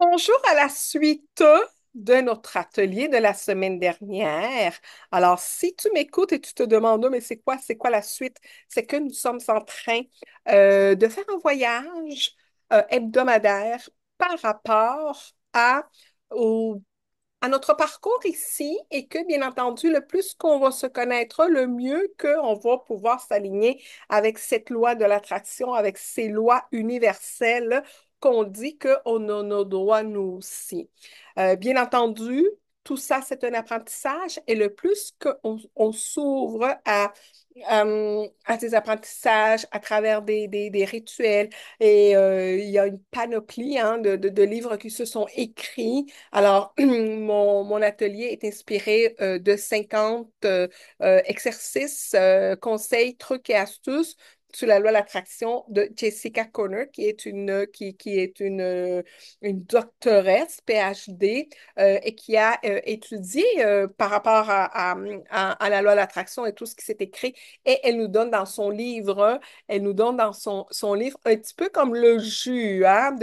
Bonjour à la suite de notre atelier de la semaine dernière. Alors, si tu m'écoutes et tu te demandes, mais c'est quoi la suite? C'est que nous sommes en train de faire un voyage hebdomadaire par rapport au à notre parcours ici et que, bien entendu, le plus qu'on va se connaître, le mieux qu'on va pouvoir s'aligner avec cette loi de l'attraction, avec ces lois universelles qu'on dit qu'on a nos droits nous aussi. Bien entendu, tout ça, c'est un apprentissage et le plus qu'on s'ouvre à des apprentissages à travers des rituels et il y a une panoplie hein, de livres qui se sont écrits. Alors, mon atelier est inspiré de 50 exercices, conseils, trucs et astuces sur la loi de l'attraction de Jessica Conner, qui est une doctoresse, PhD, et qui a étudié par rapport à la loi de l'attraction et tout ce qui s'est écrit. Et elle nous donne dans son livre, elle nous donne dans son livre un petit peu comme le jus, hein,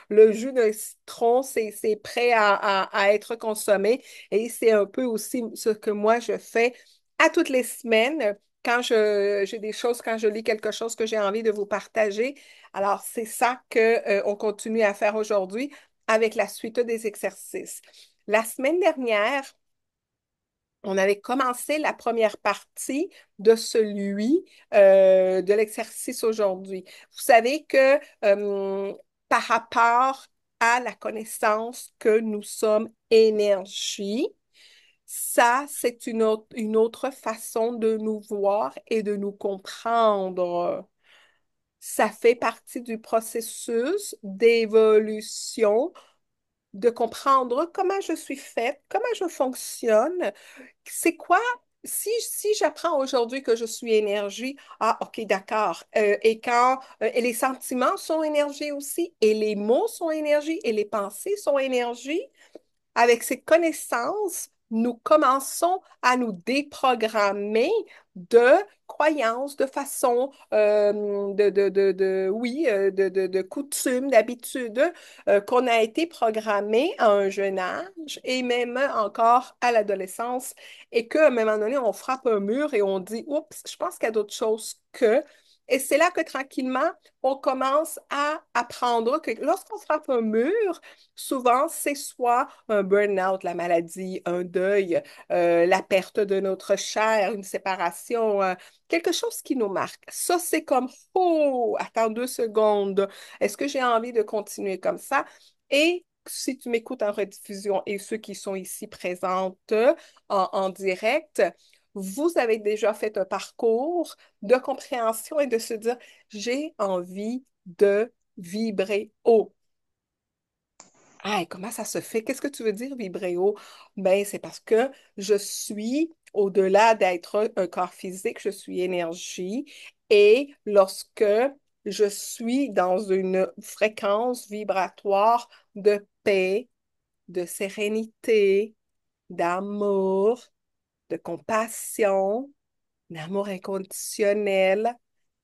le jus d'un citron, c'est prêt à être consommé. Et c'est un peu aussi ce que moi je fais à toutes les semaines j'ai des choses, quand je lis quelque chose que j'ai envie de vous partager. Alors, c'est ça que, on continue à faire aujourd'hui avec la suite des exercices. La semaine dernière, on avait commencé la première partie de celui de l'exercice aujourd'hui. Vous savez que par rapport à la connaissance que nous sommes énergie, ça, c'est une autre façon de nous voir et de nous comprendre. Ça fait partie du processus d'évolution, de comprendre comment je suis faite, comment je fonctionne, c'est quoi? Si j'apprends aujourd'hui que je suis énergie, ah, OK, d'accord. Et les sentiments sont énergie aussi, et les mots sont énergie, et les pensées sont énergie, avec ces connaissances, nous commençons à nous déprogrammer de croyances, de façons, oui, de coutumes, d'habitudes qu'on a été programmé à un jeune âge et même encore à l'adolescence et qu'à un moment donné, on frappe un mur et on dit, oups, je pense qu'il y a d'autres choses que. Et c'est là que tranquillement, on commence à apprendre que lorsqu'on frappe un mur, souvent, c'est soit un burn-out, la maladie, un deuil, la perte de notre chair, une séparation, quelque chose qui nous marque. Ça, c'est comme, oh, attends 2 secondes. Est-ce que j'ai envie de continuer comme ça? Et si tu m'écoutes en rediffusion et ceux qui sont ici présentes en direct, vous avez déjà fait un parcours de compréhension et de se dire, j'ai envie de vibrer haut. Ah, et comment ça se fait? Qu'est-ce que tu veux dire vibréo? Ben, c'est parce que je suis, au-delà d'être un corps physique, je suis énergie. Et lorsque je suis dans une fréquence vibratoire de paix, de sérénité, d'amour, de compassion, d'amour inconditionnel,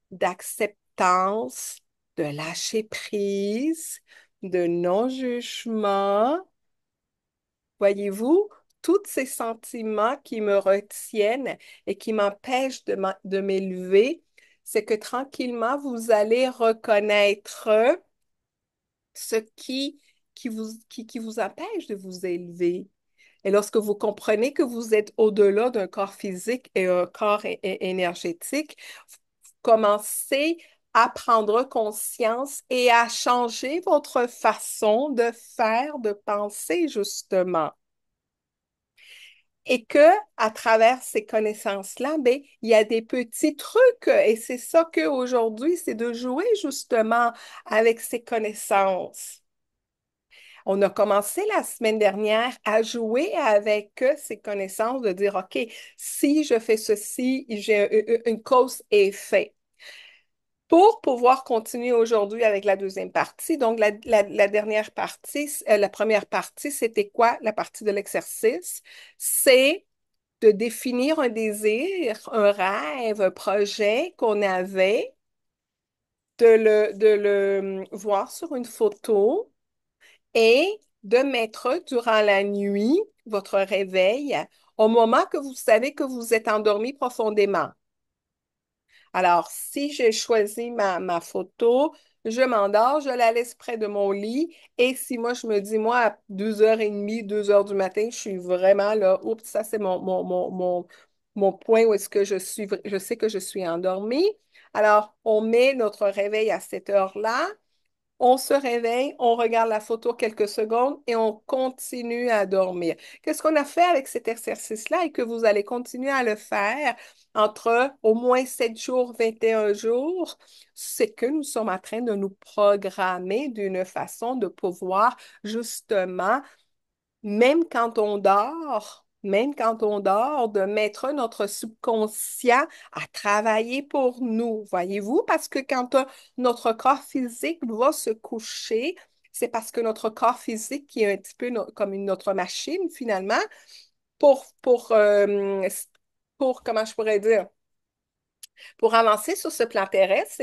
d'acceptance, de lâcher prise, de non-jugement. Voyez-vous, tous ces sentiments qui me retiennent et qui m'empêchent de m'élever, c'est que tranquillement, vous allez reconnaître ce qui vous empêche de vous élever. Et lorsque vous comprenez que vous êtes au-delà d'un corps physique et un corps énergétique, vous commencez à prendre conscience et à changer votre façon de faire, de penser, justement. Et que à travers ces connaissances-là, ben, il y a des petits trucs et c'est ça qu'aujourd'hui, c'est de jouer justement avec ces connaissances. On a commencé la semaine dernière à jouer avec ces connaissances, de dire, OK, si je fais ceci, j'ai une cause et effet. Pour pouvoir continuer aujourd'hui avec la deuxième partie, donc la dernière partie, la première partie, c'était quoi? La partie de l'exercice, c'est de définir un désir, un rêve, un projet qu'on avait, de le voir sur une photo et de mettre durant la nuit votre réveil au moment que vous savez que vous êtes endormi profondément. Alors, si j'ai choisi ma photo, je m'endors, je la laisse près de mon lit. Et si moi, je me dis, moi, à 2h30, 2 heures du matin, je suis vraiment là, oups, ça, c'est mon point où est-ce que je sais que je suis endormie. Alors, on met notre réveil à cette heure-là. On se réveille, on regarde la photo quelques secondes et on continue à dormir. Qu'est-ce qu'on a fait avec cet exercice-là et que vous allez continuer à le faire entre au moins 7 jours, 21 jours? C'est que nous sommes en train de nous programmer d'une façon de pouvoir justement même quand on dort, de mettre notre subconscient à travailler pour nous, voyez-vous? Parce que quand notre corps physique va se coucher, c'est parce que notre corps physique, qui est un petit peu comme une autre machine finalement, pour, pour, euh, comment je pourrais dire? Pour avancer sur ce plan terrestre,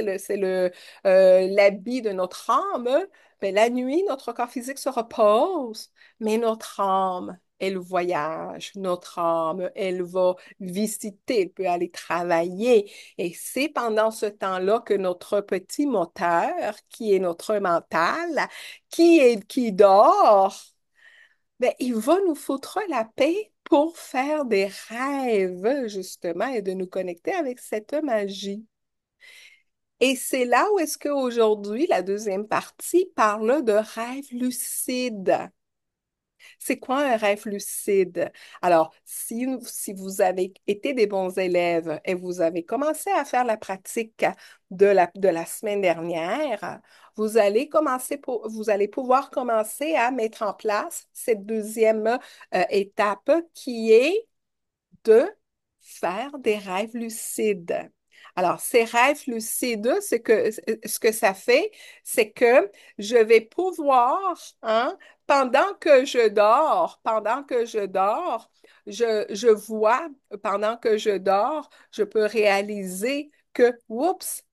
l'habit de notre âme. Mais la nuit, notre corps physique se repose, mais notre âme, elle voyage. Notre âme, elle va visiter, elle peut aller travailler. Et c'est pendant ce temps-là que notre petit moteur, qui est notre mental, qui dort, ben, il va nous foutre la paix pour faire des rêves, justement, et de nous connecter avec cette magie. Et c'est là où est-ce qu'aujourd'hui, la deuxième partie parle de rêve lucide. C'est quoi un rêve lucide? Alors, si vous avez été des bons élèves et vous avez commencé à faire la pratique de la semaine dernière, vous allez pouvoir commencer à mettre en place cette deuxième étape qui est de faire des rêves lucides. Alors, ces rêves lucides, ce que ça fait, c'est que je vais pouvoir, hein, pendant que je dors, je vois, pendant que je dors, je peux réaliser que, oups,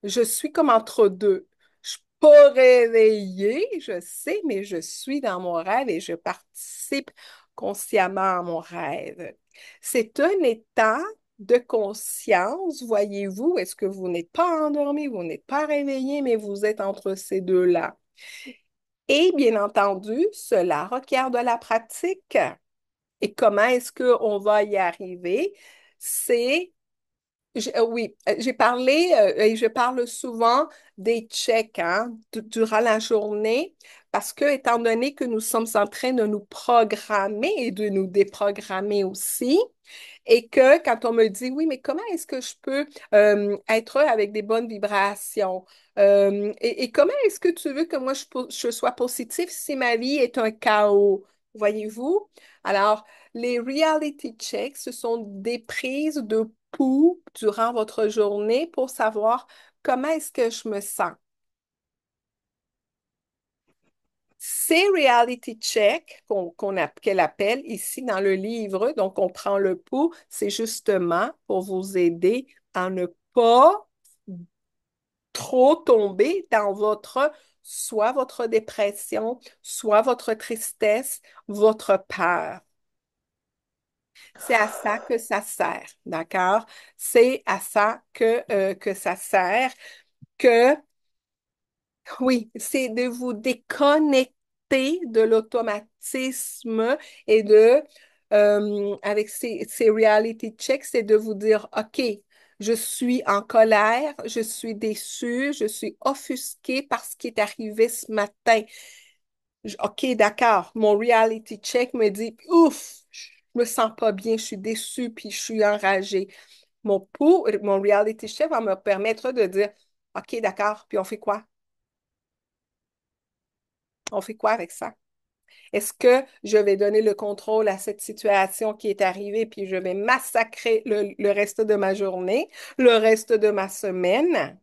je suis comme entre deux. Je suis pas réveillée, je sais, mais je suis dans mon rêve et je participe consciemment à mon rêve. C'est un état de conscience, voyez-vous, est-ce que vous n'êtes pas endormi, vous n'êtes pas réveillé, mais vous êtes entre ces deux-là. Et bien entendu, cela requiert de la pratique. Et comment est-ce qu'on va y arriver? C'est oui, j'ai parlé et je parle souvent des checks hein, durant la journée parce que, étant donné que nous sommes en train de nous programmer et de nous déprogrammer aussi, et que quand on me dit, oui, mais comment est-ce que je peux être avec des bonnes vibrations? Et comment est-ce que tu veux que moi je sois positive si ma vie est un chaos? Voyez-vous? Alors, les reality checks, ce sont des prises de pouls durant votre journée pour savoir comment est-ce que je me sens. Ces reality checks qu'elle appelle ici dans le livre, donc on prend le pouls, c'est justement pour vous aider à ne pas trop tomber dans soit votre dépression, soit votre tristesse, votre peur. C'est à ça que ça sert, d'accord? C'est à ça que ça sert, que oui, c'est de vous déconnecter de l'automatisme et avec ces reality checks, c'est de vous dire, OK, je suis en colère, je suis déçue, je suis offusquée par ce qui est arrivé ce matin. OK, d'accord, mon reality check me dit, ouf, je me sens pas bien, je suis déçue, puis je suis enragée. Mon reality check va me permettre de dire, OK, d'accord, puis on fait quoi? On fait quoi avec ça? Est-ce que je vais donner le contrôle à cette situation qui est arrivée, puis je vais massacrer le reste de ma journée, le reste de ma semaine,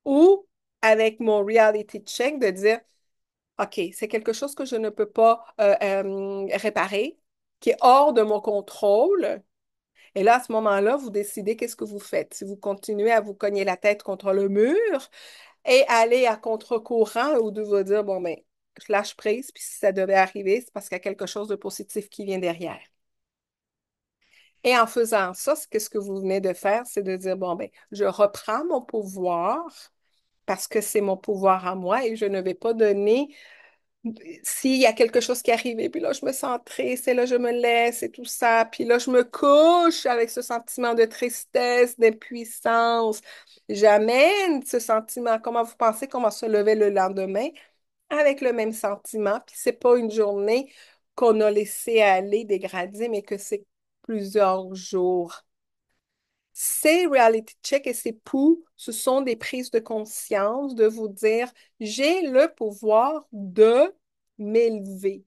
ou avec mon reality check de dire, OK, c'est quelque chose que je ne peux pas réparer, qui est hors de mon contrôle. Et là, à ce moment-là, vous décidez qu'est-ce que vous faites. Si vous continuez à vous cogner la tête contre le mur et aller à contre-courant ou de vous dire, bon, ben, je lâche prise, puis si ça devait arriver, c'est parce qu'il y a quelque chose de positif qui vient derrière. Et en faisant ça, ce que vous venez de faire, c'est de dire, bon, ben, je reprends mon pouvoir parce que c'est mon pouvoir à moi et je ne vais pas donner s'il y a quelque chose qui est arrivé, puis là, je me sens triste, et là, je me laisse, et tout ça, puis là, je me couche avec ce sentiment de tristesse, d'impuissance. J'amène ce sentiment. Comment vous pensez qu'on va se lever le lendemain avec le même sentiment? Puis c'est pas une journée qu'on a laissé aller dégrader, mais que c'est plusieurs jours. Ces reality check et ces poux, ce sont des prises de conscience de vous dire, j'ai le pouvoir de m'élever.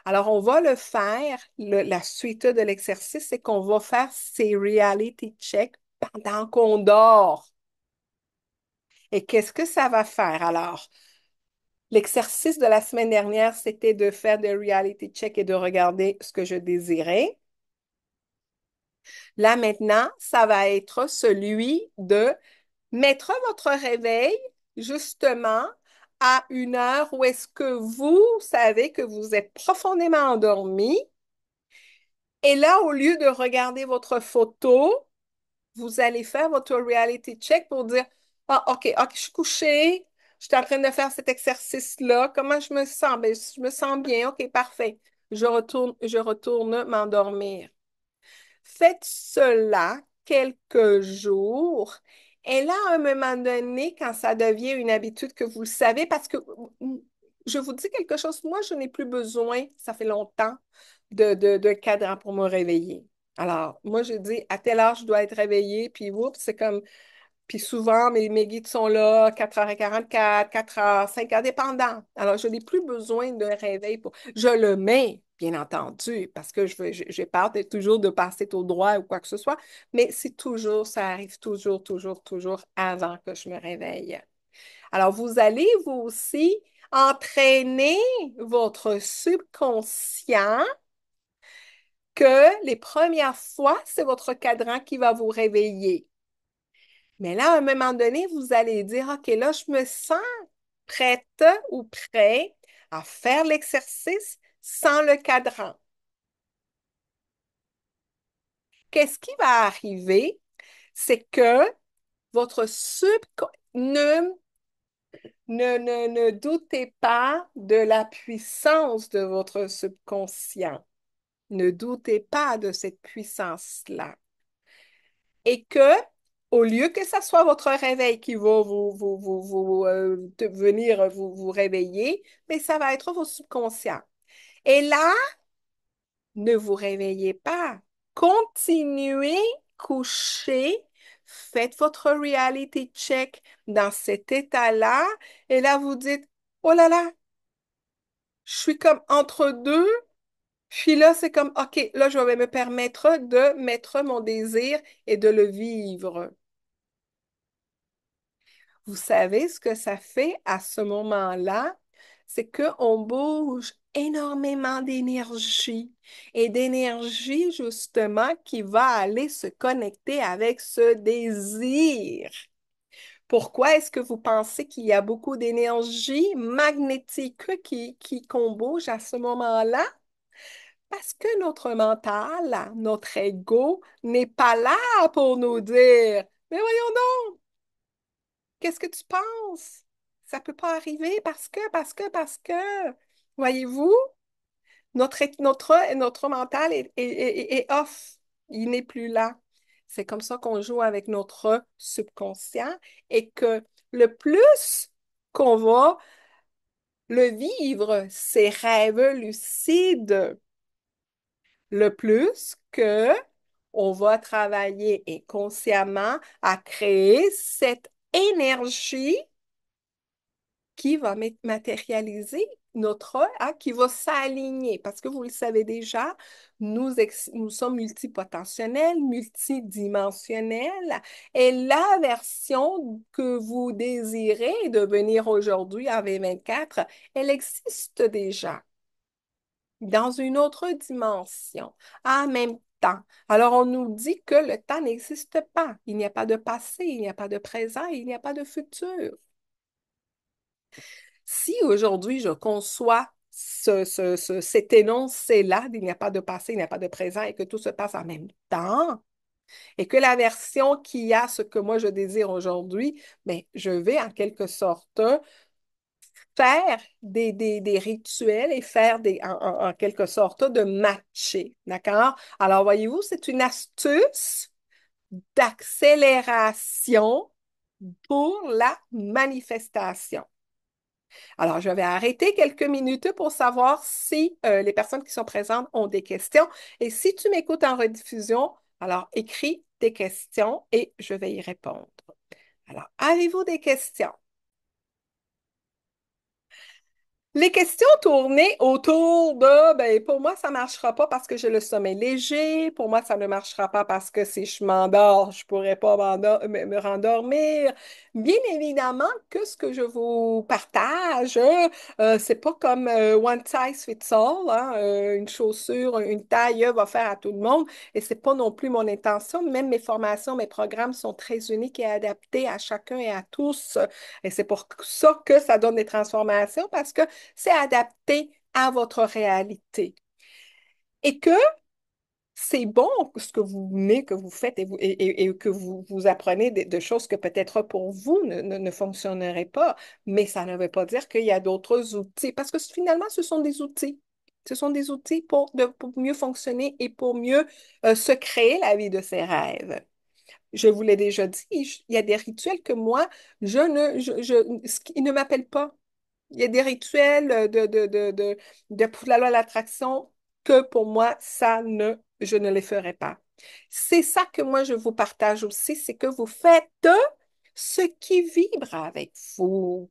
Alors, on va le faire, la suite de l'exercice, c'est qu'on va faire ces reality checks pendant qu'on dort. Et qu'est-ce que ça va faire alors? L'exercice de la semaine dernière, c'était de faire des reality checks et de regarder ce que je désirais. Là, maintenant, ça va être celui de mettre votre réveil justement à une heure où est-ce que vous savez que vous êtes profondément endormi. Et là, au lieu de regarder votre photo, vous allez faire votre reality check pour dire, ah, OK, je suis couchée, je suis en train de faire cet exercice-là, comment je me sens? Ben, je me sens bien, OK, parfait. Je retourne m'endormir. Faites cela quelques jours. Et là, à un moment donné, quand ça devient une habitude que vous le savez, parce que je vous dis quelque chose, moi, je n'ai plus besoin, ça fait longtemps, de cadran pour me réveiller. Alors, moi, je dis, à telle heure, je dois être réveillée, puis oups, c'est comme puis souvent, mes guides sont là 4h44, 4h, 5h, dépendant. Alors, je n'ai plus besoin d'un réveil pour... Je le mets, bien entendu, parce que j'ai peur d'être toujours de passer tout droit ou quoi que ce soit, mais c'est toujours, ça arrive toujours avant que je me réveille. Alors, vous allez, vous aussi, entraîner votre subconscient que les premières fois, c'est votre cadran qui va vous réveiller. Mais là, à un moment donné, vous allez dire, OK, là, je me sens prête ou prêt à faire l'exercice sans le cadran. Qu'est-ce qui va arriver? C'est que votre subconscient, ne doutez pas de la puissance de votre subconscient. Ne doutez pas de cette puissance-là. Et que, au lieu que ce soit votre réveil qui va venir vous réveiller, mais ça va être vos subconscients. Et là, ne vous réveillez pas. Continuez couché. Faites votre reality check dans cet état-là. Et là, vous dites, oh là là, je suis comme entre deux. Puis là, c'est comme, OK, là, je vais me permettre de mettre mon désir et de le vivre. Vous savez ce que ça fait à ce moment-là? C'est qu'on bouge énormément d'énergie et d'énergie justement qui va aller se connecter avec ce désir. Pourquoi est-ce que vous pensez qu'il y a beaucoup d'énergie magnétique qu'on bouge à ce moment-là? Parce que notre mental, notre ego n'est pas là pour nous dire, mais voyons, qu'est-ce que tu penses? Ça peut pas arriver parce que. Voyez-vous, notre mental est off. Il n'est plus là. C'est comme ça qu'on joue avec notre subconscient et que le plus qu'on va le vivre, ces rêves lucides, le plus que on va travailler inconsciemment à créer cette énergie qui va matérialiser qui va s'aligner. Parce que vous le savez déjà, nous sommes multipotentiels, multidimensionnels. Et la version que vous désirez devenir aujourd'hui en 2024, elle existe déjà dans une autre dimension, en même temps. Alors, on nous dit que le temps n'existe pas. Il n'y a pas de passé, il n'y a pas de présent, il n'y a pas de futur. Si aujourd'hui je conçois cet énoncé-là, il n'y a pas de passé, il n'y a pas de présent et que tout se passe en même temps, et que la version qui a ce que moi je désire aujourd'hui, ben, je vais en quelque sorte faire des rituels et faire en quelque sorte de matcher. D'accord? Alors, voyez-vous, c'est une astuce d'accélération pour la manifestation. Alors, je vais arrêter quelques minutes pour savoir si les personnes qui sont présentes ont des questions. Et si tu m'écoutes en rediffusion, alors écris tes questions et je vais y répondre. Alors, avez-vous des questions? Les questions tournées autour de, ben, pour moi, ça ne marchera pas parce que j'ai le sommeil léger. Pour moi, ça ne marchera pas parce que si je m'endors, je ne pourrais pas me rendormir. Bien évidemment que ce que je vous partage, c'est pas comme one size fits all, hein, une chaussure, une taille va faire à tout le monde. Et c'est pas non plus mon intention. Même mes formations, mes programmes sont très uniques et adaptés à chacun et à tous. Et c'est pour ça que ça donne des transformations parce que c'est adapté à votre réalité. Et que c'est bon ce que vous venez, que vous faites et que vous apprenez de choses que peut-être pour vous ne fonctionneraient pas, mais ça ne veut pas dire qu'il y a d'autres outils, parce que finalement, ce sont des outils. Ce sont des outils pour mieux fonctionner et pour mieux se créer la vie de ses rêves. Je vous l'ai déjà dit, il y a des rituels que moi, ils ne m'appellent pas. Il y a des rituels pour la loi de l'attraction que pour moi, je ne les ferai pas. C'est ça que moi, je vous partage aussi, c'est que vous faites ce qui vibre avec vous.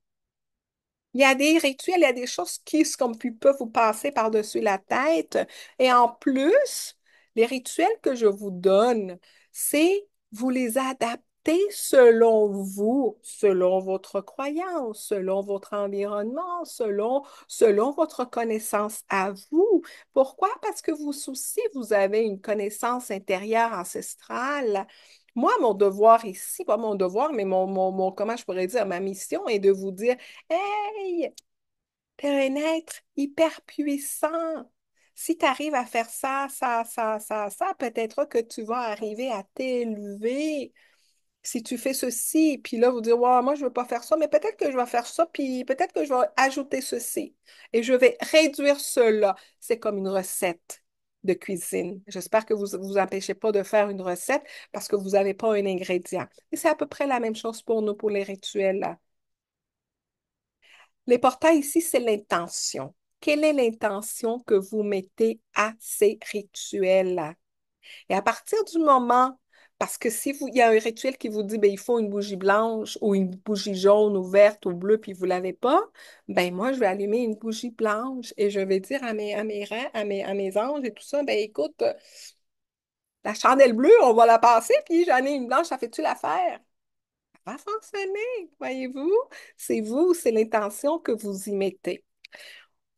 Il y a des rituels, il y a des choses comme qui peuvent vous passer par-dessus la tête. Et en plus, les rituels que je vous donne, c'est vous les adaptez selon vous, selon votre croyance, selon votre environnement, selon votre connaissance à vous. Pourquoi? Parce que vous aussi, vous avez une connaissance intérieure ancestrale. Moi, mon devoir ici, pas mon devoir, mais comment je pourrais dire, ma mission est de vous dire, hey, t'es un être hyper puissant. Si tu arrives à faire ça, peut-être que tu vas arriver à t'élever. Si tu fais ceci, puis là, vous dire, ouais, moi, je ne veux pas faire ça, mais peut-être que je vais faire ça, puis peut-être que je vais ajouter ceci. Et je vais réduire cela. C'est comme une recette de cuisine. J'espère que vous ne vous empêchez pas de faire une recette parce que vous n'avez pas un ingrédient. Et c'est à peu près la même chose pour nous, pour les rituels, là. L'important ici, c'est l'intention. Quelle est l'intention que vous mettez à ces rituels-là? Et à partir du moment, parce que si il y a un rituel qui vous dit, ben, il faut une bougie blanche ou une bougie jaune ou verte ou bleue, puis vous ne l'avez pas, ben moi, je vais allumer une bougie blanche et je vais dire à mes anges et tout ça, ben écoute, la chandelle bleue, on va la passer, puis j'en ai une blanche, ça fait-tu l'affaire? Ça va fonctionner, voyez-vous? C'est vous, c'est l'intention que vous y mettez.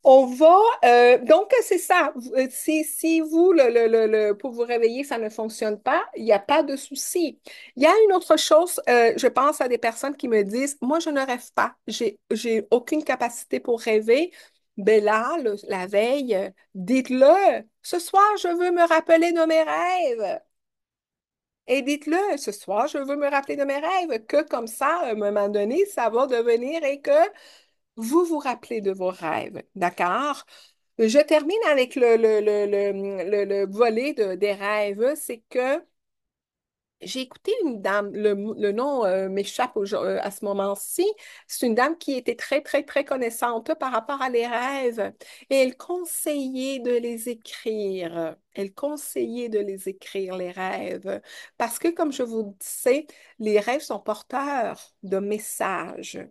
On va, donc c'est ça. Si vous, pour vous réveiller, ça ne fonctionne pas, il n'y a pas de souci. Il y a une autre chose, je pense à des personnes qui me disent, moi, je ne rêve pas, j'ai aucune capacité pour rêver. Ben là, la veille, dites-le, ce soir, je veux me rappeler de mes rêves. Et dites-le, ce soir, je veux me rappeler de mes rêves, que comme ça, à un moment donné, ça va devenir et que vous vous rappelez de vos rêves, d'accord? Je termine avec le volet des rêves, c'est que j'ai écouté une dame, le nom m'échappe à ce moment-ci. C'est une dame qui était très, très, très connaissante par rapport à les rêves et elle conseillait de les écrire. Elle conseillait de les écrire, les rêves, parce que, comme je vous disais, les rêves sont porteurs de messages.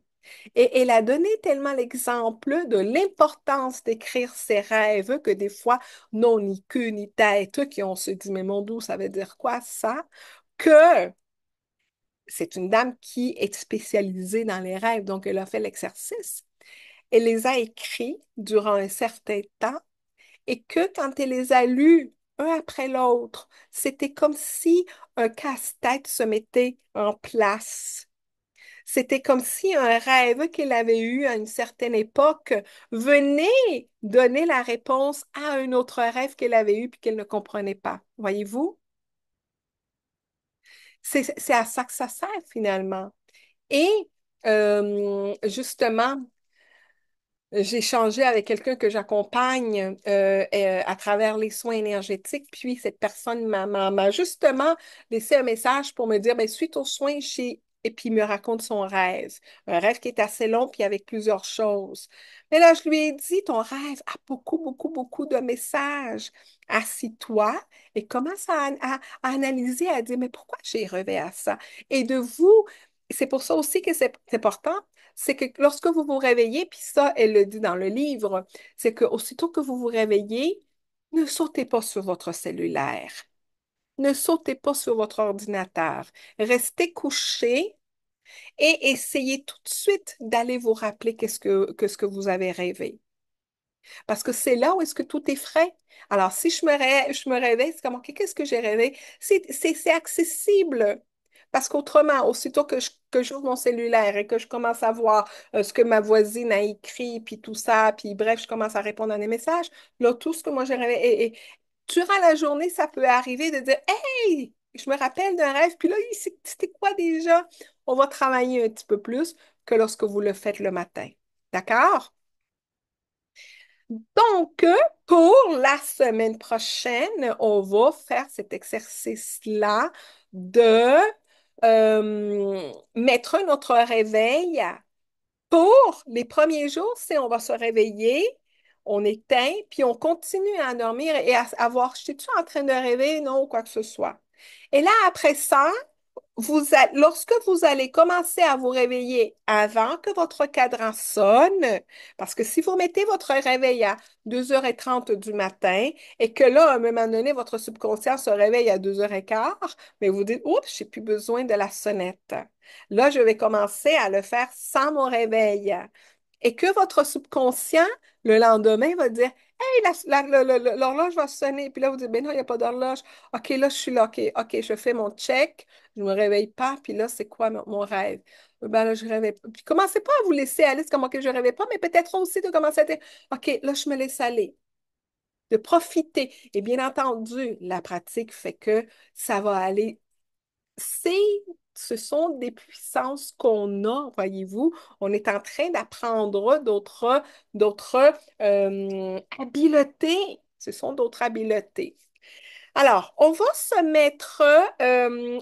Et elle a donné tellement l'exemple de l'importance d'écrire ses rêves que des fois, non, ni queue, ni tête, qui on se dit, mais mon Dieu, ça veut dire quoi ça? Que c'est une dame qui est spécialisée dans les rêves, donc elle a fait l'exercice. Elle les a écrits durant un certain temps et que quand elle les a lus un après l'autre, c'était comme si un casse-tête se mettait en place. C'était comme si un rêve qu'il avait eu à une certaine époque venait donner la réponse à un autre rêve qu'elle avait eu puis qu'elle ne comprenait pas. Voyez-vous? C'est à ça que ça sert finalement. Et justement, j'ai échangé avec quelqu'un que j'accompagne à travers les soins énergétiques, puis cette personne m'a justement laissé un message pour me dire, ben, suite aux soins, et puis il me raconte son rêve, un rêve qui est assez long, puis avec plusieurs choses. Mais là, je lui ai dit, ton rêve a beaucoup, beaucoup, beaucoup de messages. Assis-toi et commence à analyser, à dire, mais pourquoi j'ai rêvé à ça? Et de vous, c'est pour ça aussi que c'est important c'est que lorsque vous vous réveillez, puis ça, elle le dit dans le livre, c'est que aussitôt que vous vous réveillez, ne sautez pas sur votre cellulaire, ne sautez pas sur votre ordinateur, restez couché et essayez tout de suite d'aller vous rappeler ce que vous avez rêvé. Parce que c'est là où est-ce que tout est frais. Alors, si je me réveille, c'est comme, OK, qu'est-ce que j'ai rêvé? C'est accessible. Parce qu'autrement, aussitôt que j'ouvre mon cellulaire et que je commence à voir ce que ma voisine a écrit, puis tout ça, puis bref, je commence à répondre à des messages, là, tout ce que moi j'ai rêvé, et durant la journée, ça peut arriver de dire, Hey, je me rappelle d'un rêve, puis là, c'était quoi déjà? On va travailler un petit peu plus que lorsque vous le faites le matin. D'accord? Donc, pour la semaine prochaine, on va faire cet exercice-là de mettre notre réveil pour les premiers jours, c'est on va se réveiller, on éteint, puis on continue à dormir et à voir, je suis-tu en train de rêver? Non, ou quoi que ce soit. Et là, après ça, lorsque vous allez commencer à vous réveiller avant que votre cadran sonne, parce que si vous mettez votre réveil à 2h30 du matin et que là, à un moment donné, votre subconscient se réveille à 2h15, mais vous dites, oups, j'ai plus besoin de la sonnette. Là, je vais commencer à le faire sans mon réveil. Et que votre subconscient, le lendemain, va dire, Hey, l'horloge va sonner. Puis là, vous dites, ben non, il n'y a pas d'horloge. OK, là, je suis là. OK, je fais mon check. Je ne me réveille pas. Puis là, c'est quoi mon rêve? Ben là, je rêvais pas. Puis commencez pas à vous laisser aller. C'est comme, OK, je ne rêvais pas, mais peut-être aussi de commencer à dire, OK, là, je me laisse aller. De profiter. Et bien entendu, la pratique fait que ça va aller c'est, ce sont des puissances qu'on a, voyez-vous. On est en train d'apprendre d'autres habiletés. Ce sont d'autres habiletés. Alors, on va se mettre,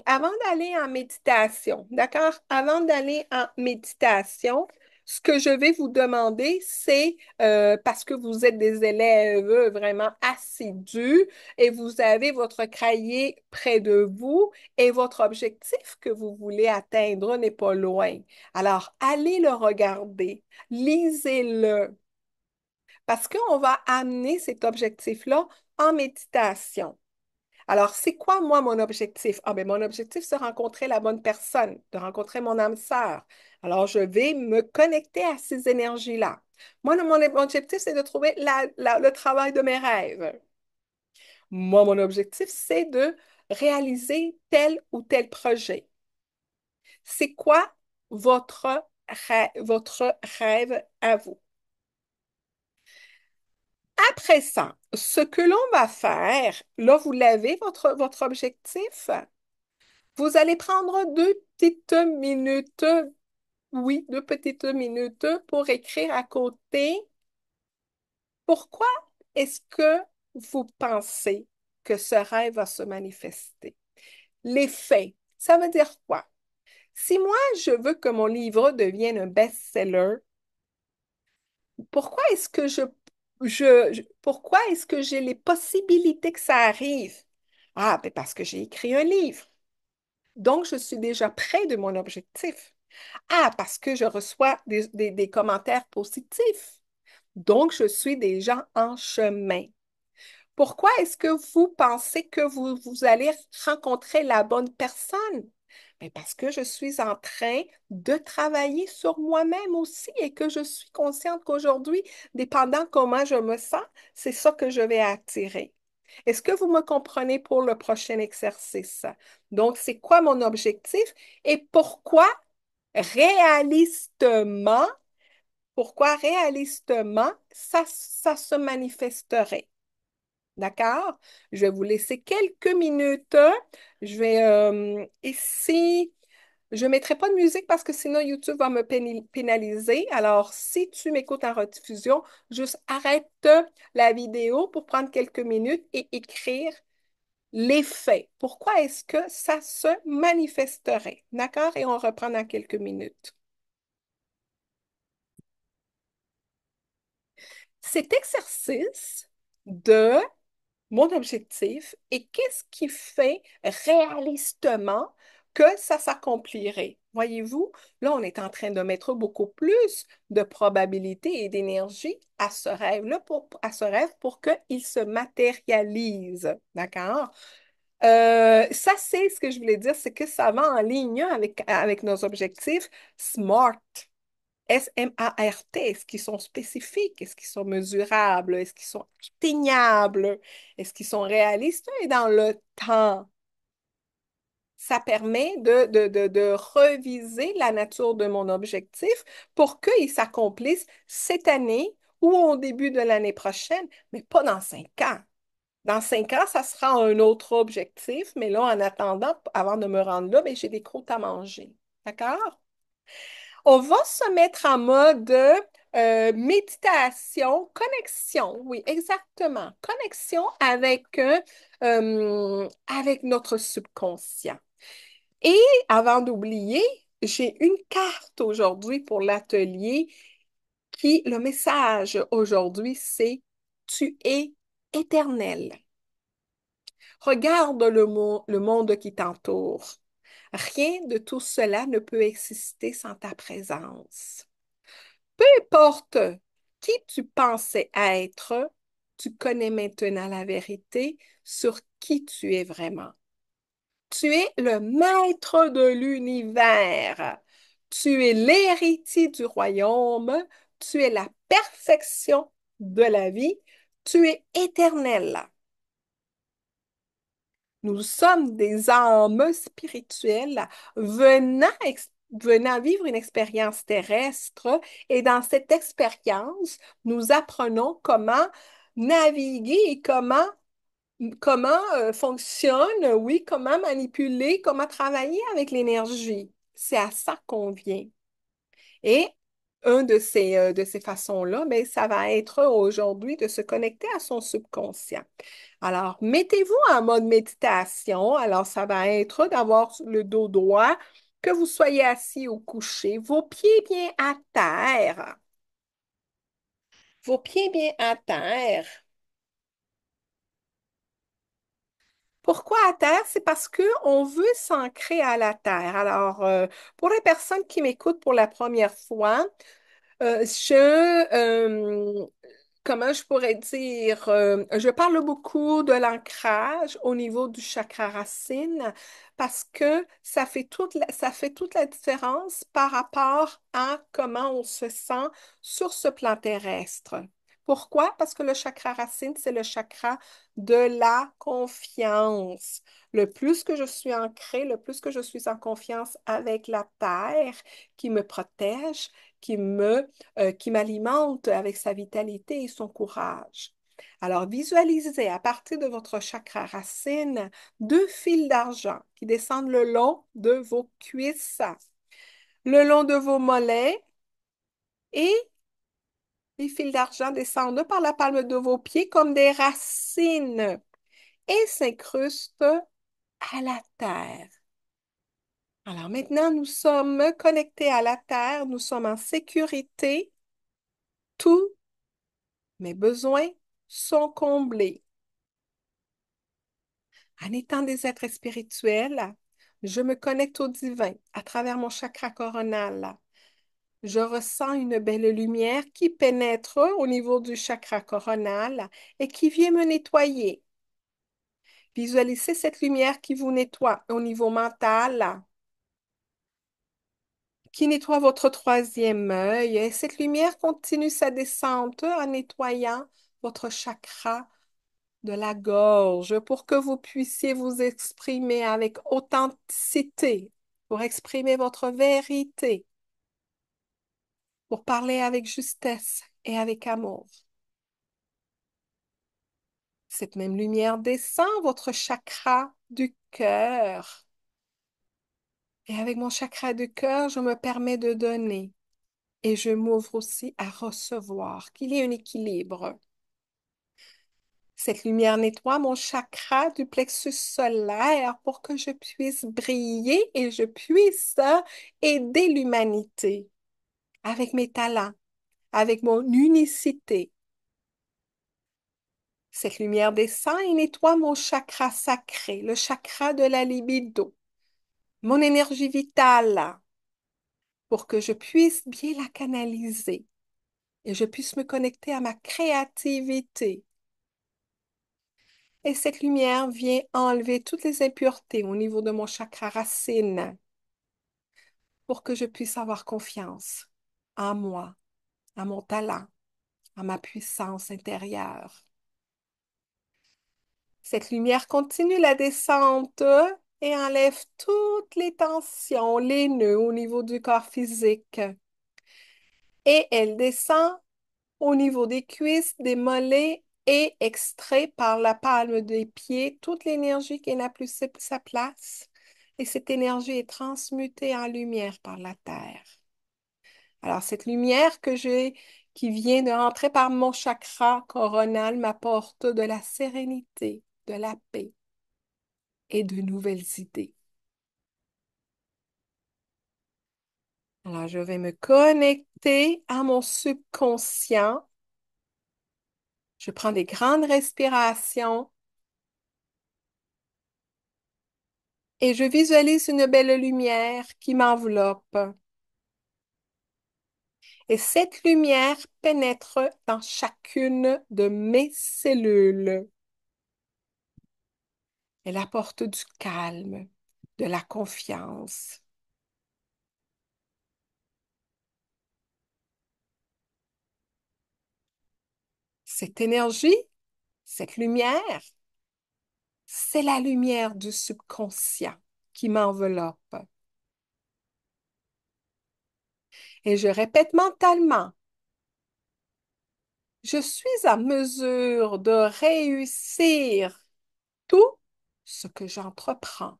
avant d'aller en méditation, d'accord? Avant d'aller en méditation, ce que je vais vous demander, c'est, parce que vous êtes des élèves vraiment assidus et vous avez votre cahier près de vous et votre objectif que vous voulez atteindre n'est pas loin. Alors, allez le regarder, lisez-le, parce qu'on va amener cet objectif-là en méditation. Alors, c'est quoi, moi, mon objectif? Ah, ben, mon objectif, c'est de rencontrer la bonne personne, de rencontrer mon âme sœur. Alors, je vais me connecter à ces énergies-là. Moi, mon objectif, c'est de trouver le travail de mes rêves. Moi, mon objectif, c'est de réaliser tel ou tel projet. C'est quoi votre rêve à vous? Après ça, ce que l'on va faire, là, vous l'avez, votre objectif. Vous allez prendre 2 petites minutes, oui, 2 petites minutes pour écrire à côté pourquoi est-ce que vous pensez que ce rêve va se manifester. Les faits, ça veut dire quoi? Si moi, je veux que mon livre devienne un best-seller, pourquoi est-ce que pourquoi est-ce que j'ai les possibilités que ça arrive? Ah, ben parce que j'ai écrit un livre. Donc, je suis déjà près de mon objectif. Ah, parce que je reçois des commentaires positifs. Donc, je suis déjà en chemin. Pourquoi est-ce que vous pensez que vous allez rencontrer la bonne personne? Mais parce que je suis en train de travailler sur moi-même aussi et que je suis consciente qu'aujourd'hui, dépendant comment je me sens, c'est ça que je vais attirer. Est-ce que vous me comprenez pour le prochain exercice? Donc, c'est quoi mon objectif et pourquoi Réalistement, pourquoi réalistement, ça se manifesterait? D'accord? Je vais vous laisser quelques minutes. Je vais ici, je ne mettrai pas de musique parce que sinon YouTube va me pénaliser. Alors, si tu m'écoutes en rediffusion, juste arrête la vidéo pour prendre quelques minutes et écrire les faits. Pourquoi est-ce que ça se manifesterait? D'accord? Et on reprend dans quelques minutes. Cet exercice de mon objectif et qu'est-ce qui fait réalistement que ça s'accomplirait. Voyez-vous, là, on est en train de mettre beaucoup plus de probabilité et d'énergie à ce rêve-là, à ce rêve pour qu'il se matérialise. D'accord? Ça, c'est ce que je voulais dire, c'est que ça va en ligne avec nos objectifs SMART. SMART, est-ce qu'ils sont spécifiques? Est-ce qu'ils sont mesurables? Est-ce qu'ils sont atteignables? Est-ce qu'ils sont réalistes et dans le temps? Ça permet de reviser la nature de mon objectif pour qu'il s'accomplisse cette année ou au début de l'année prochaine, mais pas dans 5 ans. Dans 5 ans, ça sera un autre objectif, mais là, en attendant, avant de me rendre là, ben, j'ai des croûtes à manger. D'accord? On va se mettre en mode méditation, connexion. Oui, exactement. Connexion avec notre subconscient. Et avant d'oublier, j'ai une carte aujourd'hui pour l'atelier le message aujourd'hui, c'est Tu es éternel. Regarde le monde qui t'entoure. Rien de tout cela ne peut exister sans ta présence. Peu importe qui tu pensais être, tu connais maintenant la vérité sur qui tu es vraiment. Tu es le maître de l'univers. Tu es l'héritier du royaume. Tu es la perfection de la vie. Tu es éternel. Nous sommes des âmes spirituelles venant vivre une expérience terrestre et dans cette expérience, nous apprenons comment naviguer et comment fonctionne, oui, comment manipuler, comment travailler avec l'énergie. C'est à ça qu'on vient. Et un de ces façons-là, ben, ça va être aujourd'hui de se connecter à son subconscient. Alors, mettez-vous en mode méditation. Alors, ça va être d'avoir le dos droit, que vous soyez assis ou couché, vos pieds bien à terre. Vos pieds bien à terre. Pourquoi à terre? C'est parce qu'on veut s'ancrer à la terre. Alors, pour les personnes qui m'écoutent pour la première fois, comment je pourrais dire, je parle beaucoup de l'ancrage au niveau du chakra racine parce que ça fait toute la différence par rapport à comment on se sent sur ce plan terrestre. Pourquoi? Parce que le chakra racine, c'est le chakra de la confiance. Le plus que je suis ancrée, le plus que je suis en confiance avec la terre qui me protège, qui m'alimente avec sa vitalité et son courage. Alors, visualisez à partir de votre chakra racine 2 fils d'argent qui descendent le long de vos cuisses, le long de vos mollets et les fils d'argent descendent par la palme de vos pieds comme des racines et s'incrustent à la terre. Alors maintenant, nous sommes connectés à la terre, nous sommes en sécurité. Tous mes besoins sont comblés. En étant des êtres spirituels, je me connecte au divin à travers mon chakra coronal. Je ressens une belle lumière qui pénètre au niveau du chakra coronal et qui vient me nettoyer. Visualisez cette lumière qui vous nettoie au niveau mental, qui nettoie votre troisième œil. Et cette lumière continue sa descente en nettoyant votre chakra de la gorge pour que vous puissiez vous exprimer avec authenticité pour exprimer votre vérité, pour parler avec justesse et avec amour. Cette même lumière descend votre chakra du cœur. Et avec mon chakra du cœur, je me permets de donner et je m'ouvre aussi à recevoir, qu'il y ait un équilibre. Cette lumière nettoie mon chakra du plexus solaire pour que je puisse briller et je puisse aider l'humanité avec mes talents, avec mon unicité. Cette lumière descend et nettoie mon chakra sacré, le chakra de la libido, mon énergie vitale, pour que je puisse bien la canaliser et je puisse me connecter à ma créativité. Et cette lumière vient enlever toutes les impuretés au niveau de mon chakra racine pour que je puisse avoir confiance en moi, à mon talent, à ma puissance intérieure. Cette lumière continue la descente et enlève toutes les tensions, les nœuds au niveau du corps physique. Et elle descend au niveau des cuisses, des mollets et extrait par la palme des pieds toute l'énergie qui n'a plus sa place. Et cette énergie est transmutée en lumière par la terre. Alors, cette lumière qui vient de rentrer par mon chakra coronal, m'apporte de la sérénité, de la paix et de nouvelles idées. Alors, je vais me connecter à mon subconscient. Je prends des grandes respirations et je visualise une belle lumière qui m'enveloppe. Et cette lumière pénètre dans chacune de mes cellules. Elle apporte du calme, de la confiance. Cette énergie, cette lumière, c'est la lumière du subconscient qui m'enveloppe. Et je répète mentalement, je suis en mesure de réussir tout ce que j'entreprends.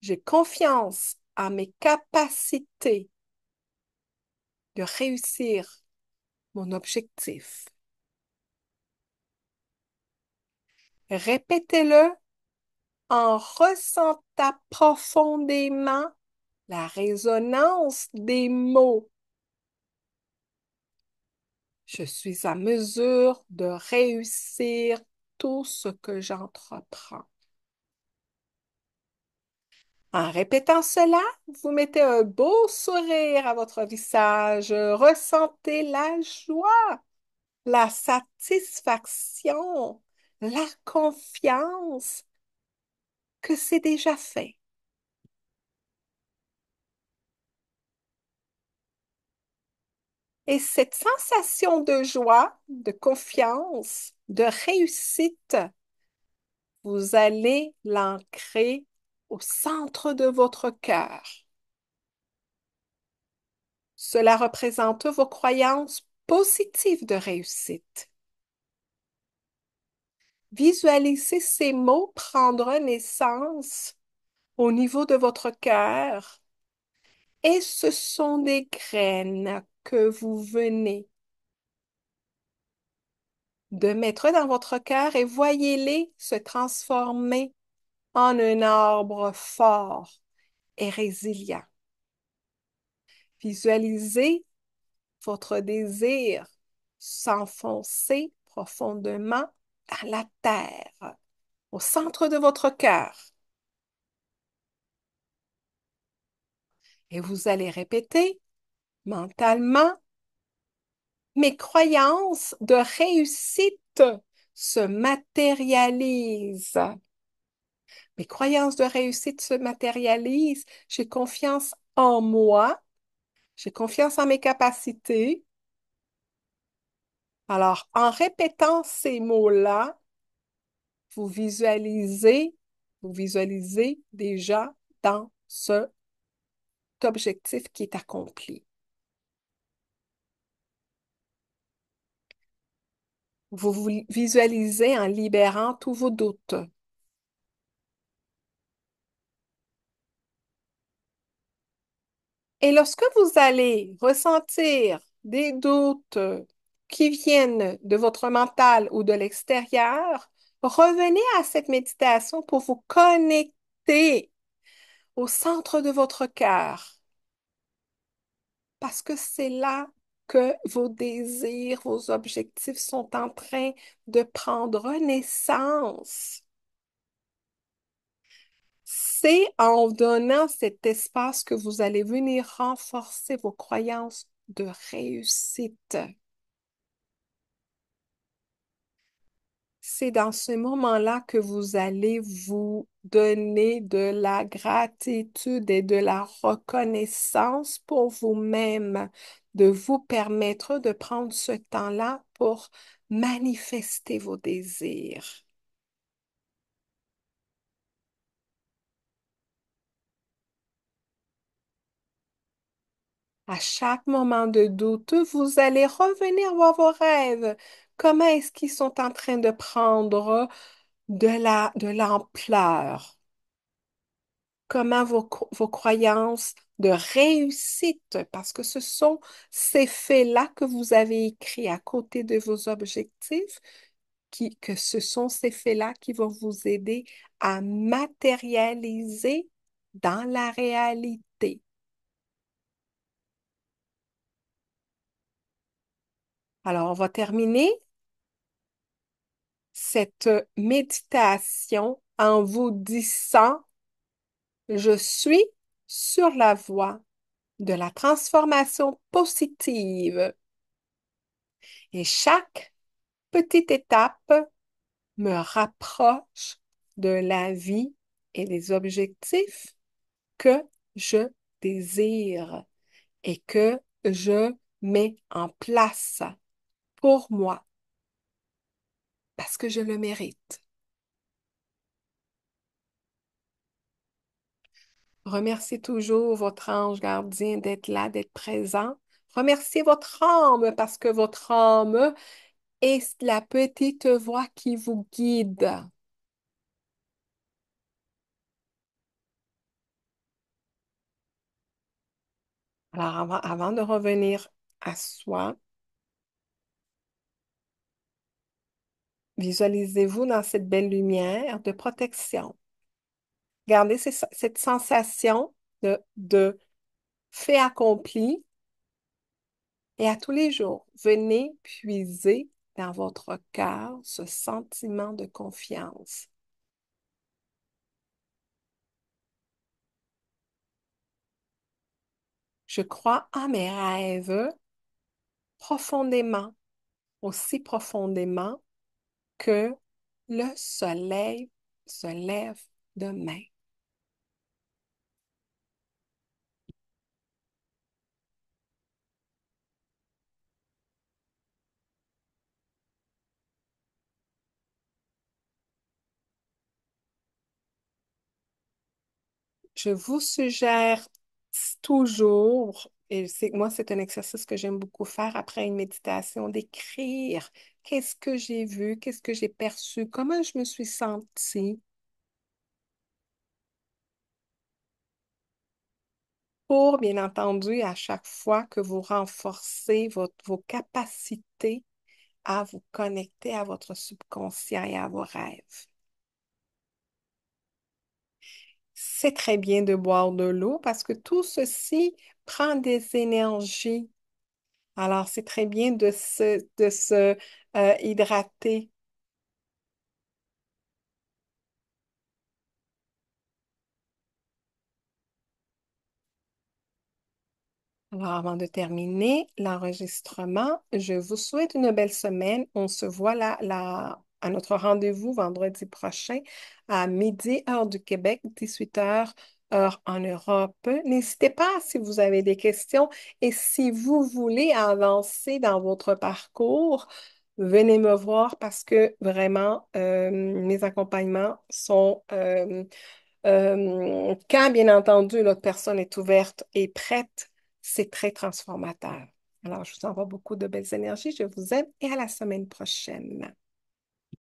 J'ai confiance en mes capacités de réussir mon objectif. Répétez-le en ressentant profondément la résonance des mots. Je suis en mesure de réussir tout ce que j'entreprends. En répétant cela, vous mettez un beau sourire à votre visage. Ressentez la joie, la satisfaction, la confiance que c'est déjà fait. Et cette sensation de joie, de confiance, de réussite, vous allez l'ancrer au centre de votre cœur. Cela représente vos croyances positives de réussite. Visualisez ces mots prendre naissance au niveau de votre cœur et ce sont des graines que vous venez de mettre dans votre cœur et voyez-les se transformer en un arbre fort et résilient. Visualisez votre désir s'enfoncer profondément dans la terre, au centre de votre cœur. Et vous allez répéter mentalement, mes croyances de réussite se matérialisent. Mes croyances de réussite se matérialisent. J'ai confiance en moi. J'ai confiance en mes capacités. Alors, en répétant ces mots-là, vous visualisez Vous visualisez déjà dans cet objectif qui est accompli. Vous vous visualisez en libérant tous vos doutes. Et lorsque vous allez ressentir des doutes qui viennent de votre mental ou de l'extérieur, revenez à cette méditation pour vous connecter au centre de votre cœur, parce que c'est là que vos désirs, vos objectifs sont en train de prendre naissance. C'est en donnant cet espace que vous allez venir renforcer vos croyances de réussite. C'est dans ce moment-là que vous allez vous donner de la gratitude et de la reconnaissance pour vous-même, de vous permettre de prendre ce temps-là pour manifester vos désirs. À chaque moment de doute, vous allez revenir voir vos rêves. Comment est-ce qu'ils sont en train de prendre de l'ampleur? Comment vos croyances de réussite, parce que ce sont ces faits-là que vous avez écrits à côté de vos objectifs, que ce sont ces faits-là qui vont vous aider à matérialiser dans la réalité. Alors, on va terminer cette méditation en vous disant, je suis sur la voie de la transformation positive et chaque petite étape me rapproche de la vie et des objectifs que je désire et que je mets en place pour moi parce que je le mérite. Remerciez toujours votre ange gardien d'être là, d'être présent. Remerciez votre âme parce que votre âme est la petite voix qui vous guide. Alors, avant de revenir à soi, visualisez-vous dans cette belle lumière de protection. Gardez cette sensation de fait accompli et à tous les jours, venez puiser dans votre cœur ce sentiment de confiance. Je crois en mes rêves profondément, aussi profondément que le soleil se lève demain. Je vous suggère toujours, et moi, c'est un exercice que j'aime beaucoup faire après une méditation, d'écrire qu'est-ce que j'ai vu, qu'est-ce que j'ai perçu, comment je me suis sentie, pour, bien entendu, à chaque fois que vous renforcez vos capacités à vous connecter à votre subconscient et à vos rêves. C'est très bien de boire de l'eau parce que tout ceci prend des énergies. Alors, c'est très bien de se hydrater. Alors, avant de terminer l'enregistrement, je vous souhaite une belle semaine. On se voit à notre rendez-vous vendredi prochain à midi, heure du Québec, 18 heures, heure en Europe. N'hésitez pas si vous avez des questions et si vous voulez avancer dans votre parcours, venez me voir parce que vraiment, mes accompagnements sont, quand bien entendu l'autre personne est ouverte et prête, c'est très transformateur. Alors, je vous envoie beaucoup de belles énergies. Je vous aime et à la semaine prochaine.